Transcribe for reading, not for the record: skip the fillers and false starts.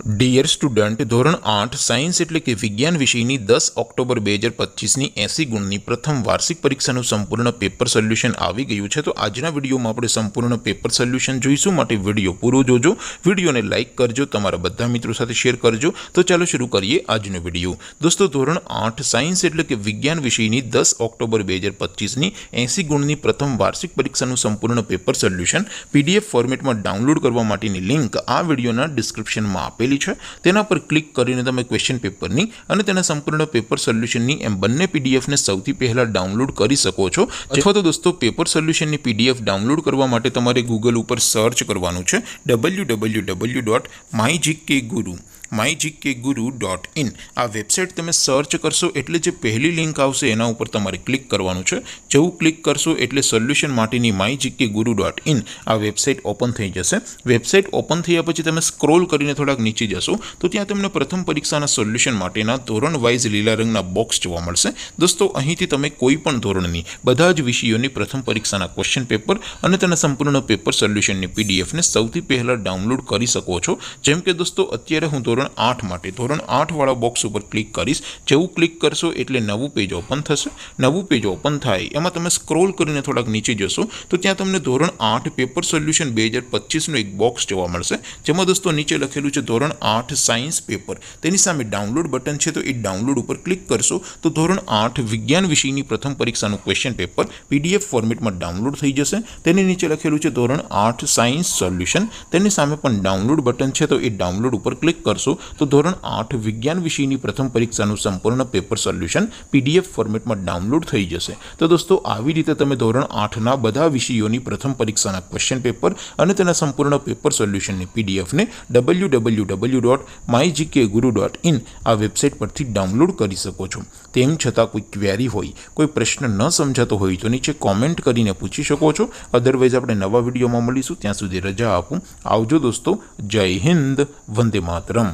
Dear student, ધોરણ 8 science એટલે કે વિજ્ઞાન વિષયની 10 ઓક્ટોબર 2025ની 80 ગુણની પ્રથમ વાર્ષિક પરીક્ષાનું સંપૂર્ણ પેપર સોલ્યુશન આવી ગયું છે। તો આજના વિડીયોમાં આપણે સંપૂર્ણ પેપર સોલ્યુશન જોઈશું, માટે વિડીયો પૂરો જોજો, વિડીયોને લાઇક કરજો, તમારા બધા મિત્રો સાથે શેર કરજો। તો ચાલો શરૂ કરીએ આજનો વિડીયો। દોસ્તો, ધોરણ 8 સાયન્સ એટલે કે વિજ્ઞાન વિષયની 10 ઓક્ટોબર 2025ની 80 ગુણની પ્રથમ વાર્ષિક પરીક્ષાનું સંપૂર્ણ પેપર સોલ્યુશન PDF ફોર્મેટમાં ડાઉનલોડ કરવા માટેની લિંક આ વિડીયોના ડિસ્ક્રિપ્શનમાં આપેલી છે। તેના પર ક્લિક કરીને તમે ક્વેશ્ચન પેપરની અને તેના સંપૂર્ણ પેપર સોલ્યુશનની એમ બંને PDF ને સૌથી પહેલા ડાઉનલોડ કરી શકો છો। અથવા તો દોસ્તો, પેપર સોલ્યુશનની PDF ડાઉનલોડ કરવા માટે તમારે ગૂગલ ઉપર સર્ચ કરવાનું છે www.mygkguru.in। આ વેબસાઇટ તમે સર્ચ કરશો એટલે જે પહેલી લિંક આવશે એના ઉપર તમારે ક્લિક કરવાનું છે। જેવું ક્લિક કરશો એટલે સોલ્યુશન માટેની mygkguru.in આ વેબસાઇટ ઓપન થઈ જશે। વેબસાઇટ ઓપન થયા પછી તમે સ્ક્રોલ કરીને થોડાક નીચે જશો તો ત્યાં તમને પ્રથમ પરીક્ષાના સોલ્યુશન માટેના ધોરણ વાઇઝ લીલા રંગના બોક્સ જોવા મળશે। દોસ્તો, અહીંથી તમે કોઈ પણ ધોરણની બધા જ વિષયોની પ્રથમ પરીક્ષાના ક્વેશ્ચન પેપર અને તેના સંપૂર્ણ પેપર સોલ્યુશનની PDF ને સૌથી પહેલા ડાઉનલોડ કરી શકો છો। જેમ કે દોસ્તો, અત્યારે હું ધોરણ 8 માટે ધોરણ 8 વાળા બોક્સ ઉપર ક્લિક કરીશ। જેવું ક્લિક કરશો એટલે નવું પેજ ઓપન થશે। નવું પેજ ઓપન થાય એમાં તમે સ્ક્રોલ કરીને થોડાક નીચે જશો તો ત્યાં તમને ધોરણ 8 પેપર સોલ્યુશન 2025નું એક બોક્સ જોવા મળશે, જેમાં દોસ્તો નીચે લખેલું છે ધોરણ 8 સાયન્સ પેપર। તેની સામે ડાઉનલોડ બટન છે, તો એ ડાઉનલોડ ઉપર ક્લિક કરશો તો ધોરણ 8 વિજ્ઞાન વિષયની પ્રથમ પરીક્ષાનું ક્વેશ્ચન પેપર PDF ફોર્મેટમાં ડાઉનલોડ થઈ જશે। તેની નીચે લખેલું છે ધોરણ 8 સાયન્સ સોલ્યુશન, તેની સામે પણ ડાઉનલોડ બટન છે, તો એ ડાઉનલોડ ઉપર ક્લિક કરશો તો ધોરણ 8 વિજ્ઞાન વિષયની પ્રથમ પરીક્ષાનું સંપૂર્ણ પેપર સોલ્યુશન PDF ફોર્મેટમાં ડાઉનલોડ થઈ જશે। તો દોસ્તો, આવી રીતે તમે ધોરણ 8ના બધા વિષયોની પ્રથમ પરીક્ષાના ક્વેશ્ચન પેપર અને તેના સંપૂર્ણ પેપર સોલ્યુશનની PDF ને www.mygkguru.in આ વેબસાઇટ પરથી ડાઉનલોડ કરી શકો છો। તેમ છતાં કોઈ ક્વેરી હોય, કોઈ પ્રશ્ન ન સમજાતો હોય તો નીચે કોમેન્ટ કરીને પૂછી શકો છો। અધરવાઇઝ આપણે નવા વિડીયોમાં મળીશું, ત્યાં સુધી રજા આપું। આવજો દોસ્તો, જય હિન્દ, વંદે માતરમ।